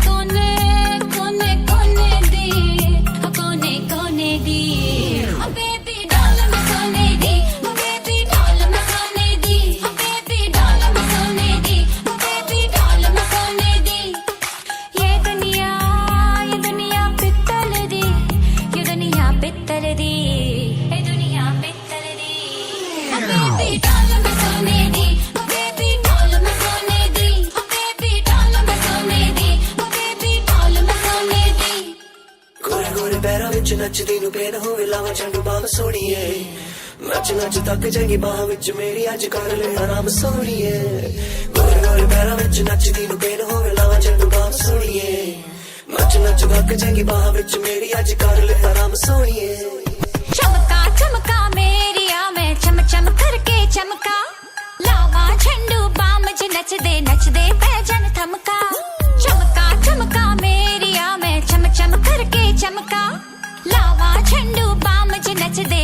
कोने कोने कोने दी कोने कोने दी बेबी डॉल मैं सोने दी बेबी डॉल मैं सोने दी बेबी डॉल मैं सोने दी बेबी डॉल मैं सोने दी ये दुनिया पित्तल दी ये दुनिया पित्तल दी ये दुनिया पित्तल दी बेबी डॉल मैं सोने दी बेबी डॉल मैं सोने दी बेबी डॉल मैं सोने दी बेबी डॉल मैं सोने दी गोरे गोरे पैरों विच नचदी नूं पेन होवे लावां झंडू बाम सोहणीए नच नच थक जाएगी बाह विच मेरी अज कर ले आराम सोहणीए गोरे गोरे पैरों विच नचदी नूं पेन होवे लावां झंडू बाम सोहणीए नच नच थक जाएगी बाह विच मेरी अज कर ले आराम सोहणीए चमका चमका मेरी आ मैं चम चम करके चमका लावा झंडू बाम च नचदे पैजन थमका चमका चमका मेरी आ मैं चम चम करके चमका लावा झंडू बाम च नचदे